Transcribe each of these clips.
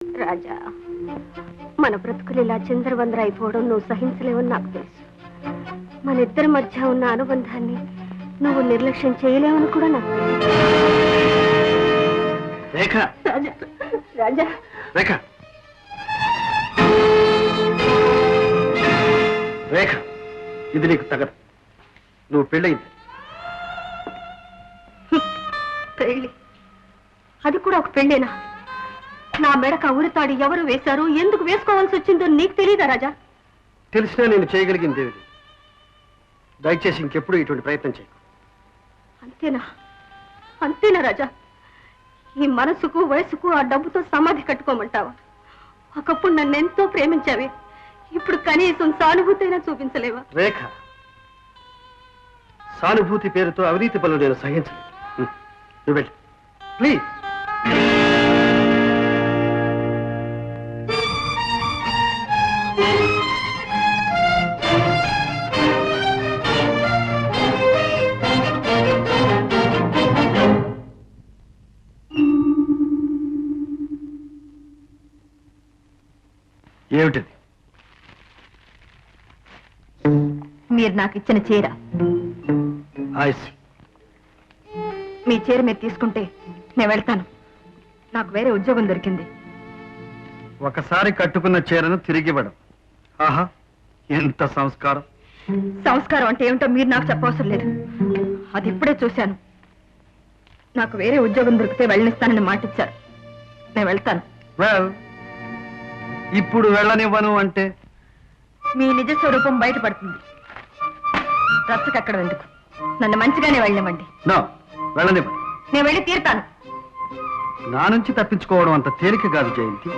రాజా, మన బ్రతుకులు ఇలా చిందరవందర అయిపోవడం నువ్వు సహించలేవని నాకు తెలుసు. మన ఇద్దరి మధ్య ఉన్న అనుబంధాన్ని నువ్వు నిర్లక్ష్యం చేయలేవని కూడా నాకు రేఖ. రాజా, రాజా, రేఖ, రేఖ, ఇది నీకు తగదు. నువ్వు పెళ్ళయింది. పెళ్ళి? అది కూడా ఒక పెళ్ళేనా? నా మెడక ఉరితాడు ఎవరు వేశారు, ఎందుకు వేసుకోవాల్సి వచ్చిందో నీకు తెలియదా రాజా? తెలిసినా నేను చేయగలిగింది ఏమిటి? దయచేసి ఇంకెప్పుడు ఇటువంటి ప్రయత్నం చేయకు. అంతేనా? అంతేనా రాజా? ఈ మనసుకు వయసుకు ఆ డబ్బుతో సమాధి కట్టుకోమంటావా? ఒకప్పుడు నన్ను ఎంతో ప్రేమించావే, ఇప్పుడు కనీసం సానుభూతి అయినా చూపించలేవా? రేఖ, సానుభూతి పేరుతో అవినీతి పనులు నేను సహించలేదు. నువ్వు వెళ్ళు ప్లీజ్. ఏమిటది? మీరు నాకు ఇచ్చిన చీర. ఐసి. మీ చీర మీరు తీసుకుంటే నేను వెళ్తాను. నాకు వేరే ఉద్యోగం దొరికింది. ఒకసారి కట్టుకున్న చీరను తిరిగి ఇవ్వడం. ఆహా, ఎంత సంస్కారం. సంస్కారం అంటే ఏమిటో మీరు నాకు చెప్పవసరం లేదు. అది ఇప్పుడే చూశాను. నాకు వేరే ఉద్యోగం దొరికితే వెళ్ళనిస్తానని మాటిచ్చారు. నేను వెళ్తాను. వెల్, ఇప్పుడు వెళ్ళనివ్వను అంటే మీ నిజ స్వరూపం బయటపడుతుంది. రచ్చకక్కడ ఎందుకు? నన్ను మంచిగానే వెళ్ళనివ్వండి. నో, వెళ్ళనివ్వ. నేను వెళ్ళి తీరుతాను. నా నుంచి తప్పించుకోవడం అంత తేలిక కాదు జయంతి.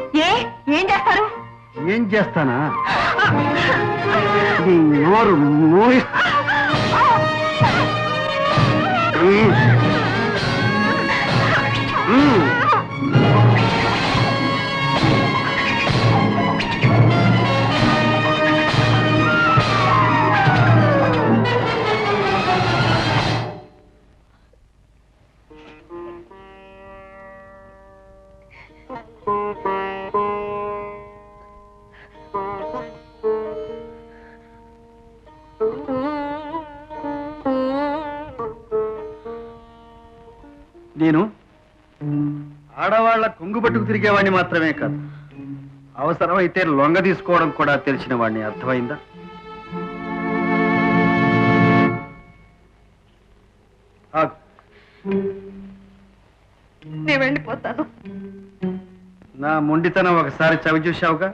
ఏం చేస్తారు? ఏం చేస్తానా? నీ నోరు మూయి. నేను ఆడవాళ్ల కొంగుబట్టుకు తిరిగేవాడిని మాత్రమే కాదు, అవసరమైతే లొంగ తీసుకోవడం కూడా తెలిసిన వాడిని. అర్థమైందా? నేను వెళ్ళిపోతాను. నా మొండితనం ఒకసారి చవి చూశావుగా.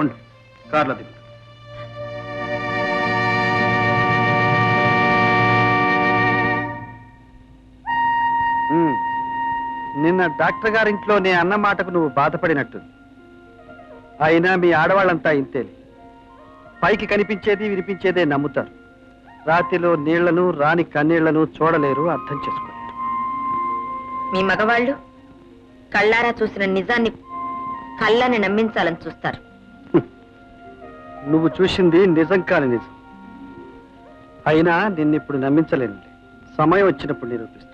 ఉండు, కార్లో దిగు. నిన్న డాక్టర్ గారింట్లో నే అన్న మాటకు నువ్వు బాధపడినట్టు. అయినా మీ ఆడవాళ్ళంతా ఇంతేలే. పైకి కనిపించేది వినిపించేదే నమ్ముతారు. రాతిలో నీళ్లను రాని కన్నీళ్లను చూడలేరు, అర్థం చేసుకోలేరు. మీ మగవాళ్ళు కళ్ళారా చూసిన నిజాన్ని కళ్ళని నమ్మించాలని చూస్తారు. నువ్వు చూసింది నిజం కాని నిజం. అయినా నిన్నిప్పుడు నమ్మించలేను. సమయం వచ్చినప్పుడు నిరూపిస్తాను.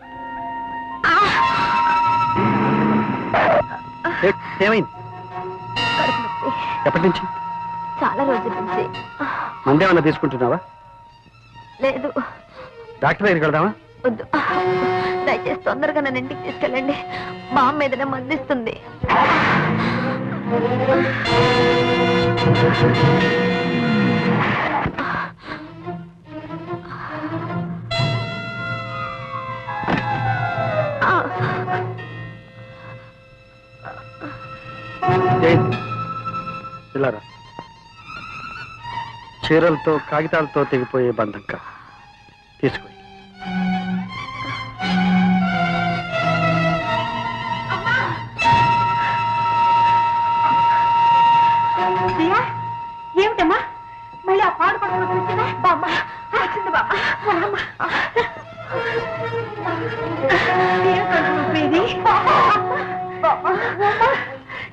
ఏమైంది? ఎప్పటి నుంచి? చాలా రోజుల నుంచి. మందేమన్నా తీసుకుంటున్నావా? లేదు. డాక్టర్ దగ్గరికి వెళ్దామా? వద్దు, దయచేసి తొందరగా నన్ను ఇంటికి తీసుకెళ్ళండి. మా అమ్మ ఏదైనా మందిస్తుంది. పిల్లరా, చీరలతో కాగితాలతో తెగిపోయే బంధం కా తీసుకో. ఏమిటమ్మా మళ్ళీ ఆ పాడు పడుకుని వచ్చిందా? బామ్మ వచ్చింది. బామ్మ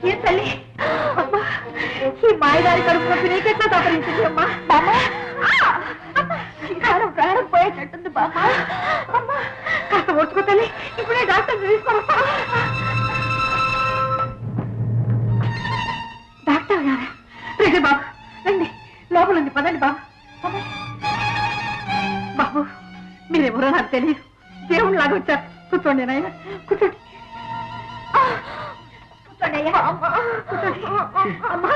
ఏం తల్లి, ఈ మాయదారి కడుపు నొప్పి నీకెట్లా తపరించింది అమ్మా? బామ్మ ప్రాణం పోయేటట్టుంది బామ్మ. కాస్త ఓర్చుకో తల్లి, ఇప్పుడే డాక్టర్ తీసుకొస్తా. నాకు తెలియదు. దేవుడు లాగా వచ్చారు. కూర్చోండి నాయన, కూర్చోండి. కూర్చోండి అయ్యా. కూర్చోండి. అమ్మా.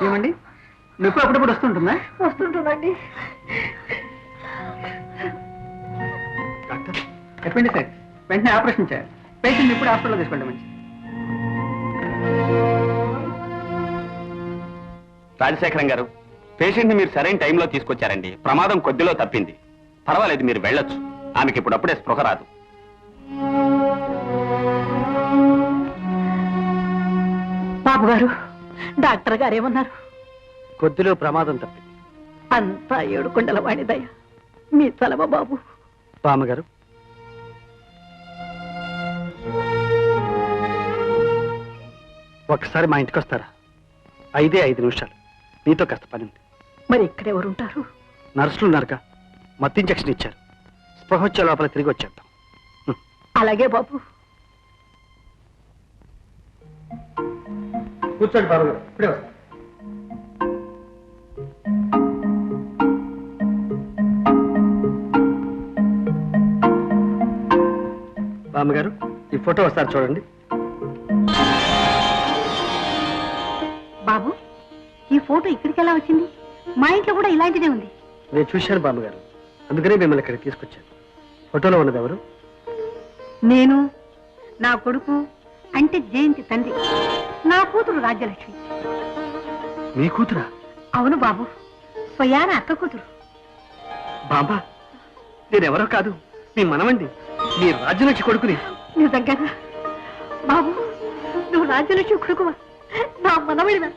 ఏమండి నొప్పి అప్పుడప్పుడు వస్తుంటుందా? వస్తుంటుందండి. డాక్టర్ చెప్పండి సార్, వెంటనే ఆపరేషన్ చేయాలి. పేషెంట్ ఇప్పుడు హాస్పిటల్లో తీసుకోండి. మంచి రాజశేఖరం గారు, పేషెంట్ ని మీరు సరైన టైంలో తీసుకొచ్చారండి. ప్రమాదం కొద్దిలో తప్పింది. పర్వాలేదు, మీరు వెళ్ళొచ్చు. ఆమెకి ఇప్పుడు అప్పుడే స్పృహ రాదు. బాబు గారు, డాక్టర్ గారు ఏమన్నారు? కొద్దిలో ప్రమాదం తప్పింది. అంతా ఏడుకొండల వాణిదయ్య, మీ చలవ బాబు. బామ్మగారు, ఒకసారి మా ఇంటికి వస్తారా? 5 నిమిషాలు. నీతో కాస్త పని ఉంది. మరి ఇక్కడెవరుంటారు? నర్సులు ఉన్నారుగా, మత్తు ఇంజక్షన్ ఇచ్చారు. స్పృహ వచ్చే లోపల తిరిగి వచ్చేద్దాం. అలాగే బాబు. కూర్చోండి బాబు, ఇప్పుడే వస్తా. బామ్మగారు, ఈ ఫోటో వస్తారు చూడండి. బాబు, ఈ ఫోటో ఇక్కడికి ఎలా వచ్చింది? మా ఇంట్లో కూడా ఇలాంటిదే ఉంది. నేను చూశాను బామ్మగారు, అందుకనే మిమ్మల్ని ఇక్కడికి తీసుకొచ్చాను. ఫోటోలో ఉన్నది ఎవరు? నేను, నా కొడుకు అంటే జయంతి తండ్రి, నా కూతురు రాజ్యలక్ష్మి. మీ కూతురా? అవును బాబు, స్వయాన అక్క కూతురు. బాబా, నేనెవరో కాదు, మీ మనవండి. మీ రాజ్యలక్ష్మి కొడుకుని. నిజంగా బాబు, నువ్వు రాజ్యలక్ష్మి కొడుకువా? నా మనవడివా?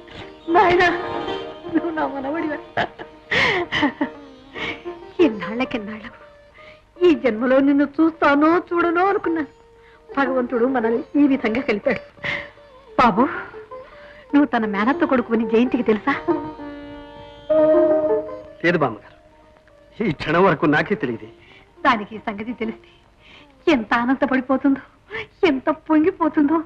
నాయనా, నువ్వు నా మనవడివా? ఎన్నాళ్ళకెన్నాళ్ళకు ఈ జన్మలో నిన్ను చూస్తానో చూడనో అనుకున్నాను. భగవంతుడు మనల్ని ఈ విధంగా కలిపాడు. బాబు, నువ్వు తన మేనత్త కొడుకుని జయంతికి తెలుసా? లేదు బామ్మగారు, ఈ క్షణం వరకు నాకే తెలియదు. దానికి ఈ సంగతి తెలిస్తే ఎంత ఆనందపడిపోతుందో, ఎంత పొంగిపోతుందో.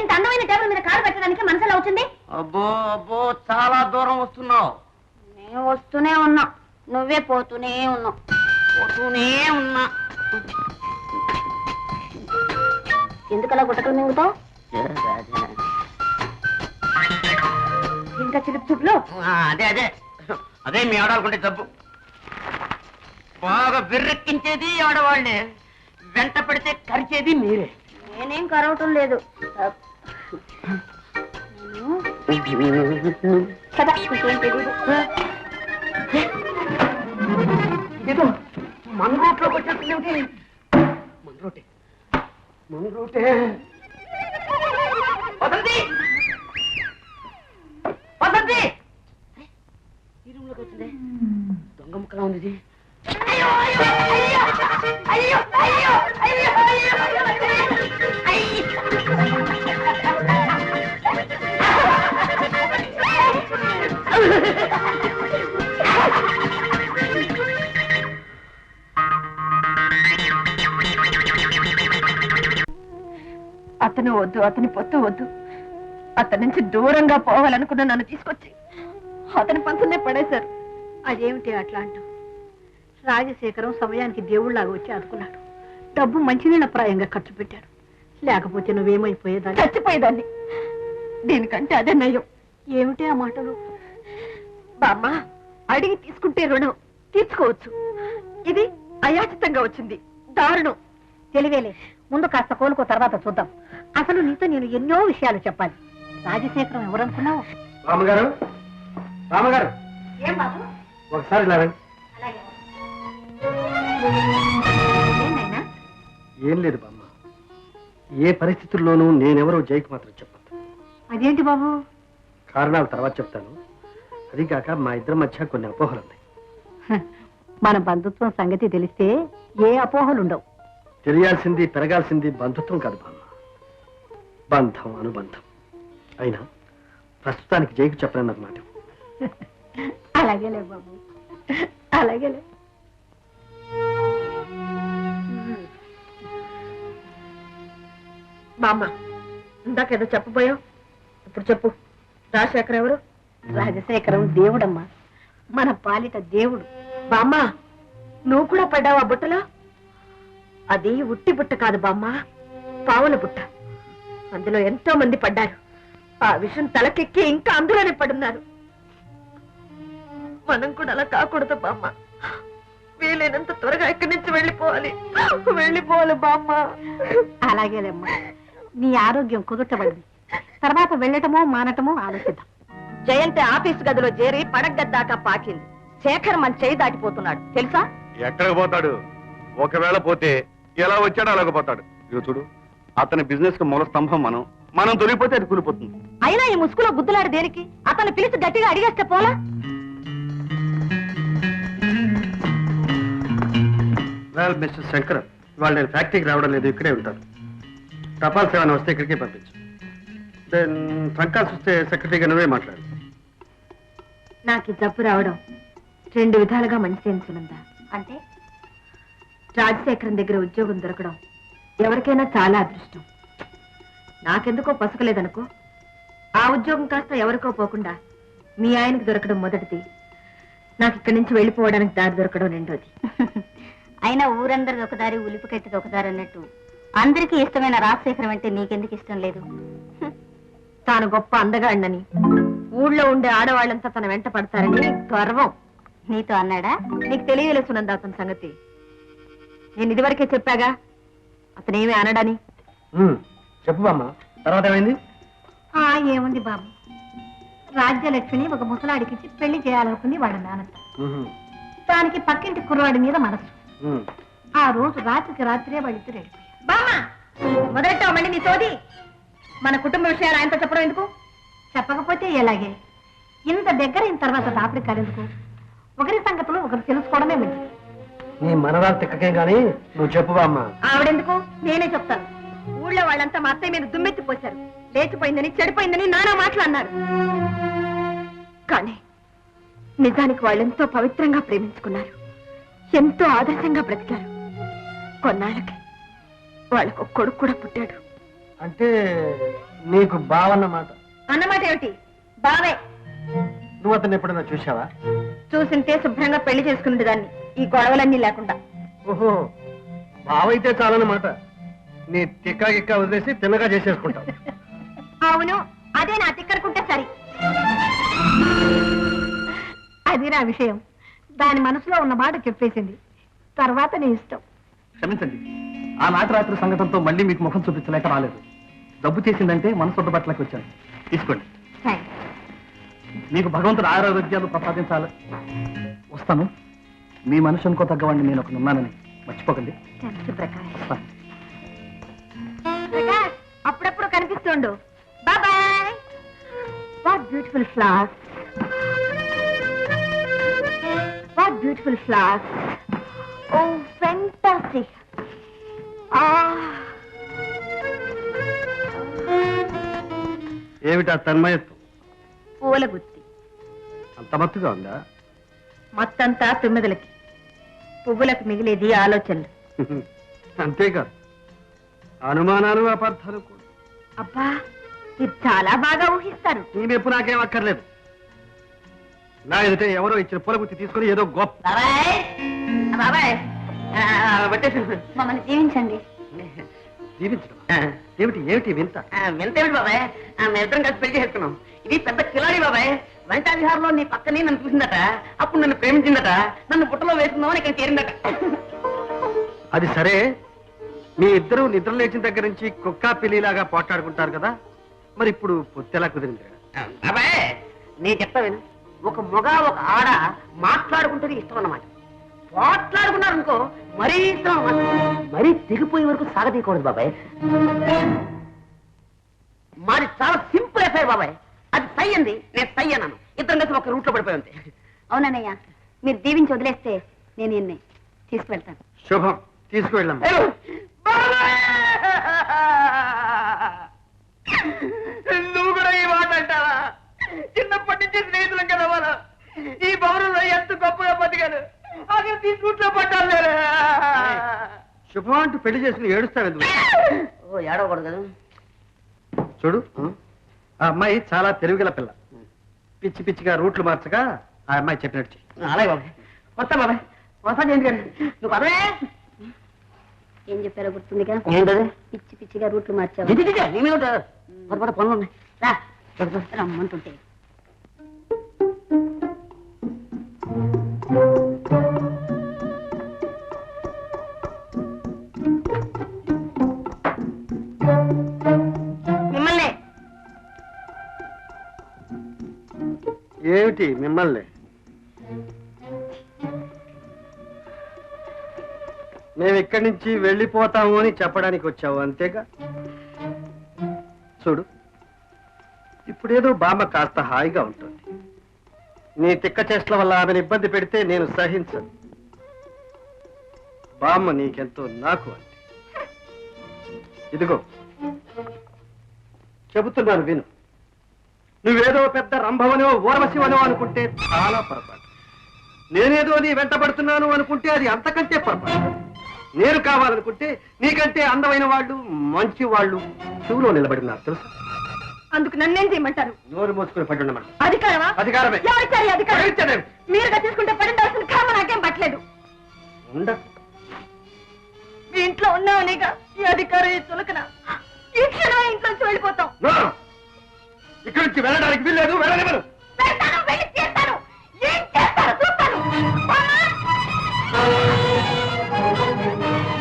ఇంత అందమైన టేబుల్ మీద కాలు పెట్టడానికి మనసులో వచ్చింది? అబ్బో అబ్బో, చాలా దూరం వస్తున్నావు. నేను వస్తూనే ఉన్నా, నువ్వే పోతూనే ఉన్నావు. పోతూనే ఉన్నా. ఎందుకలా గుట్టకలు మింగుతావు? ఇంకా చిలుపు చూపులు. అదే అదే అదే మీ ఆడాలకుంటే జబ్బు. బాగా విర్రెక్కించేది ఆడవాళ్ళే, వెంట పడితే కరిచేది మీరే. నేనేం కరవటం లేదు. కదా, ఇంకేం తెలీదు. ఏదో మన రూట్లోకి వచ్చేస్తుంది. మన రూటే, మన రూటే. వసంతి, వసంతి, ఈ రూమ్ లోకి వచ్చింది. దొంగ ముక్కలా ఉంది ఇది. అయ్యో అయ్యో అయ్యో అయ్యో అయ్యో అయ్యో అయ్యో అతను వద్దు, అతని పొత్తు వద్దు. అతని నుంచి దూరంగా పోవాలనుకున్న నన్ను తీసుకొచ్చి అతని పంచునే పడేశారు. అదేమిటి అట్లా అంటావు? రాజశేఖరం సమయానికి దేవుళ్లాగా వచ్చి ఆదుకున్నాడు. డబ్బు మంచినీళ్ళ ప్రాయంగా ఖర్చు పెట్టాడు. లేకపోతే నువ్వేమైపోయేదాన్ని? చచ్చిపోయేదాన్ని. దీనికంటే అదే నయం. ఏమిటి ఆ మాటలు? బామ్మ, అడిగి తీసుకుంటే రుణం తీర్చుకోవచ్చు. ఇది అయాచితంగా వచ్చింది, దారుణం. తెలివేలే, ముందు కాస్త కోలుకో, తర్వాత చూద్దాం. అసలు నీతో నేను ఎన్నో విషయాలు చెప్పాలి. రాజశేఖరం ఎవరనుకున్నావు? రామగారు, రామగారు, ఏం బాబు? ఒకసారి ఇలా రండి. ఏనాయనా? ఏం లేదు బామ్మ, ఏ పరిస్థితుల్లోనూ నేనెవరో జైకి మాత్రం చెప్పద్దు. అదేంటి బాబు? కారణాలు తర్వాత చెప్తాను. అది కాక మా ఇద్దరి మధ్య కొన్ని అపోహలున్నాయి. మన బంధుత్వం సంగతి తెలిస్తే ఏ అపోహలుండవు. తెలియాల్సింది, పెరగాల్సింది బంధుత్వం కాదు బామ్మ, బంధం అనుబంధం అయినా ప్రస్తుతానికి జైకు చెప్పనని నాకు మాట. అలాగేలే బాబు, అలాగేలే. బామ్మ, ఇందాకేదో చెప్పబోయావు, ఇప్పుడు చెప్పు. రాజశేఖర్ ఎవరు? రాజశేఖరం దేవుడమ్మా, మన పాలిట దేవుడు. బామ్మ, నువ్వు కూడా పడ్డావు ఆ బుట్టలో? అది ఉట్టి బుట్ట కాదు బామ్మ, పావుల బుట్ట. అందులో ఎంతో మంది పడ్డారు. ఆ విషయం తలకెక్కి ఇంకా అందులోనే పడున్నారు. మనం కూడా అలా కాకూడదు బామ్మ. వీలైనంత త్వరగా ఇక్కడి నుంచి వెళ్ళిపోవాలి బామ్మ. అలాగేలేమ్మా, నీ ఆరోగ్యం కుదుటపడింది. తర్వాత వెళ్ళటమో మానటమో ఆలోచిద్దాం. జయంతి ఆఫీసు గదిలో చేరి పడగద్దాకా పాకింది. శేఖర్ మన చేయి దాటిపోతున్నాడు తెలుసా? ఎక్కడికి పోతాడు? ఒకవేళ పోతే ఎలా వచ్చాడో అలాగ పోతాడు. ఇదిగో చూడు, అతని బిజినెస్ కు మూల స్తంభం మనం తొలిపోతే అది కూలిపోతుంది. అయినా ఈ ముసుగులో గుద్దులాడు దేనికి? అతను పిలిచి గట్టిగా అడిగేస్తే పోలా? వెల్ మిస్టర్ శంకర్, ఇవాళ నేను ఫ్యాక్టరీకి రావడం లేదు, ఇక్కడే ఉంటాను. తపాల్ సేవన వస్తే ఇక్కడికే పంపించు. దెన్ ట్రంకాల్సి వస్తే సెక్రటరీగా నువ్వే మాట్లాడు. నాకు ఈ జబ్బు రావడం 2 విధాలుగా మంచిదేం సునంద. అంటే రాజశేఖరం దగ్గర ఉద్యోగం దొరకడం ఎవరికైనా చాలా అదృష్టం. నాకెందుకో పసకలేదనుకో. ఆ ఉద్యోగం కాస్త ఎవరికో పోకుండా మీ ఆయనకు దొరకడం మొదటిది. నాకు ఇక్కడి నుంచి వెళ్ళిపోవడానికి దారి దొరకడం రెండోది. అయినా ఊరందరిది ఒక దారి, ఉలిపికట్టిది ఒక దారి అన్నట్టు అందరికీ ఇష్టమైన రాజశేఖరం అంటే నీకెందుకు ఇష్టం లేదు? తాను గొప్ప అందగాడినని, ఊళ్ళో ఉండే ఆడవాళ్ళంతా తన వెంట పడతారని గర్వం. నీతో అన్నాడా? నీకు తెలియలే సునంద అతని సంగతి. నేను ఇదివరకే చెప్పాగా అతనేమి అనడని. చెప్పు బామ్మ, తర్వాత ఏమైంది? ఏముంది బాబు, రాజ్యలక్ష్మిని ఒక ముసలాడికిచ్చి పెళ్లి చేయాలనుకుంది వాళ్ళ నాన్నత. దానికి పక్కింటి కుర్రాడి మీద మనసు. ఆ రోజు రాత్రికి రాత్రే వాళ్ళిద్దరు వెళ్ళిపోయారు. బామ్మ, మొదలెట్టావు మళ్ళీ నీ తోది. మన కుటుంబ విషయాలు ఆయనతో చెప్పడం ఎందుకు? చెప్పకపోతే ఎలాగే. ఇంత దగ్గర అయిన తర్వాత దాపరికాలు ఎందుకు? ఒకరి సంగతులు ఒకరు తెలుసుకోవడమే మంచిది. నీ మనవాళ్ళ తిక్కకే గాని నువ్వు చెప్పు బామ్మ. ఆవిడెందుకు, నేనే చెప్తాను. ఊళ్ళో వాళ్ళంతా మా అత్తయ్య మీద దుమ్మెత్తిపోశారు. లేచిపోయిందని, చెడిపోయిందని నానా మాటలు అన్నారు. కానీ నిజానికి వాళ్ళెంతో పవిత్రంగా ప్రేమించుకున్నారు, ఎంతో ఆదర్శంగా బ్రతికారు. కొన్నాళ్ళకి వాళ్ళకు కొడుకు కూడా పుట్టాడు. అంటే నీకు బావన్నమాట? అన్నమాట ఏమిటి? బావే. నువ్వు అతన్ని ఎప్పుడైనా చూసావా? చూసింటే శుభ్రంగా పెళ్లి చేసుకునే దాన్ని, ఈ గొడవలన్నీ లేకుండా. ఓహో, బావైతే చాలన్నమాట. నీ తిక్కా గిక్కా వదిలేసి తిన్నగా చేసేసుకుంటావు. అవును, అదే నా తిక్కరుకుంటే సరి. అది నా విషయం. దాని మనసులో ఉన్న మాట చెప్పేసింది. తర్వాత నీ ఇష్టం. క్షమించండి, ఆనాటి రాత్రి సంఘటనతో మళ్ళీ మీకు ముఖం చూపించలేక రాలేదు. డబ్బు చేసిందంటే మనసు బట్టలకు వచ్చాను. తీసుకోండి. మీకు భగవంతుడు ఆరోగ్యాలు ప్రసాదించాలి. వస్తాను. మీ మనుషు అనుకో తగ్గవాడిని నేను ఒకటి ఉన్నానని మర్చిపోకండి. అప్పుడప్పుడు కనిపిస్తుండు. Bye. What beautiful flowers, what beautiful flowers. Oh fantastic. ఏమిటా తన్మయత్వం? పూల గుత్తి. అంత మత్తుగా ఉందా? మొత్తంతా తుమ్మెదలకి, పువ్వులకు మిగిలేది ఆలోచనలు. అంతేకాదు, అనుమానాలు, అపార్థాలు కూడా. అబ్బా, మీరు చాలా బాగా ఊహిస్తారు. నీ మెప్పు నాకేం అక్కర్లేదు. నా ఎదుటే ఎవరో ఇచ్చిన పూల గుత్తి తీసుకుని ఏదో గొప్ప. మమ్మల్ని జీవించండి. జీవించడం ఏమిటి? ఏమిటి వింత? వింతేమిటి బాబాయ్? మేమిద్దరం కలిసి పెళ్లి చేసుకున్నాం. ఇది పెద్ద కిలాడి బాబాయ్. వంట విహారంలో నీ పక్కనే నన్ను చూసిందట. అప్పుడు నన్ను ప్రేమించిందట. నన్ను బుట్టలో వేసుకుందామని ఇక్కడ చేరిందట. అది సరే, మీ ఇద్దరు నిద్ర లేచిన దగ్గర నుంచి కుక్క పిల్లిలాగా పోట్లాడుకుంటారు కదా, మరి ఇప్పుడు పొత్తెలా కుదిరింది? బాబాయ్, నేను చెప్తా విను. ఒక మొగ ఒక ఆడ మాట్లాడుకుంటే ఇష్టం అన్నమాట. పోట్లాడుకున్నారు అనుకో మరీ ఇష్టం అన్నమాట. మరీ తెగిపోయే వరకు సాగతీయకూడదు బాబాయ్. మరి చాలా సింపుల్ అయిపోయారు బాబాయ్. అది సై అంది, నేను సై అన్నాను. ఇద్దరం కలిసి ఒక రూట్లో పడిపోయి ఉంది. అవునన్నయ్య, మీరు దీవించి వదిలేస్తే నేను ఈయన్ని తీసుకువెళ్తాను. శుభం, తీసుకువెళ్ళాం. నువ్వు కూడా ఈ మాట అంటావా? చిన్నప్పటి నుంచి స్నేహితులం కదా మనం. ఈ భవనంలో ఎంత గొప్పగా బతికాను, అదే తీసుకుంటూ పట్టాలి. శుభం అంటూ పెళ్లి చేసుకుని ఏడుస్తావు ఎందుకు? ఓ ఏడవకూడదు కదా. చూడు, ఆ అమ్మాయి చాలా తెలివిగల పిల్ల. పిచ్చి పిచ్చిగా రూట్లు మార్చగా ఆ అమ్మాయి చెప్పినట్టు చెయ్యి. అలాగే బాబాయ్, వస్తా బాబాయ్, వస్తా. ఎందుకంటే నువ్వు పదవే. ఏం చెప్పారో గుర్తుందిగా? ఏంటది? పిచ్చి పిచ్చిగా రూట్లు మార్చావు. పనులు ఉన్నాయి. రా. రమ్మంటుంటే మిమ్మల్ని ఏమిటి మిమ్మల్ని? మేము ఇక్కడి నుంచి వెళ్ళిపోతాము అని చెప్పడానికి వచ్చావు అంతేగా? చూడు, ఇప్పుడేదో బామ్మ కాస్త హాయిగా ఉంటుంది. నీ తిక్క చేష్టల వల్ల ఆమెను ఇబ్బంది పెడితే నేను సహించను. బామ్మ నీకెంతో నాకు అంటే. ఇదిగో చెబుతున్నాను విను. నువ్వేదో పెద్ద రంభవనో ఓర్వశివనో అనుకుంటే చాలా పొరపాటు. నేనేదో నీ వెంట పడుతున్నాను అనుకుంటే అది అంతకంటే పొరపాటు. నేను కావాలనుకుంటే నీకంటే అందమైన వాళ్ళు, మంచి వాళ్ళు క్యూలో నిలబడి ఉన్నారు తెలుసా? అందుకు నన్నేం చేయమంటారు? నోరు మోసుకుని పడి ఉండమని. అధికారమా? అధికారమే. ఎవరిచ్చారు ఈ అధికారం? ఎవరిచ్చారు? మీరుగా తీసుకుంటే పడిందాల్సిన కర్మ నాకేం పట్టలేదు. ఉండకు. మీ ఇంట్లో ఉన్నావనేగా ఈ అధికారం, ఈ చులకన. ఈ క్షణం ఇంట్లో నుంచి వెళ్ళిపోతాం. నో! ఇక్కడి నుంచి వెళ్ళడానికి వీల్లేదు. వెళ్ళనివ్వను. వెళ్తాను, వెళ్ళి చేస్తాను. ఏం చేస్తారో చూస్తాను. బామ్మా!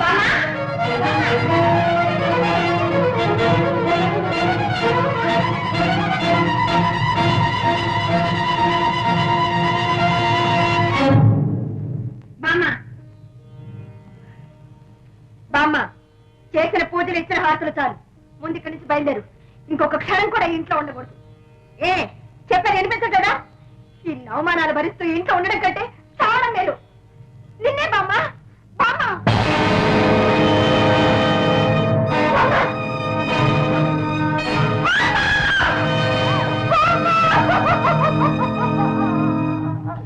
బామ్మా! బామ్మ, బామ్మ, చేసిన పూజలు ఇచ్చిన హారతులు చాలు. ముందు ఇక్కడి నుంచి బయలుదేరు. ఇంకొక క్షణం కూడా ఈ ఇంట్లో ఉండకూడదు. ఏ చెప్పారు వినిపించదా? ఈ అవమానాలు భరిస్తూ ఇంట్లో ఉండడం కంటే చాలా మేలు. నిన్నే బామ్మ.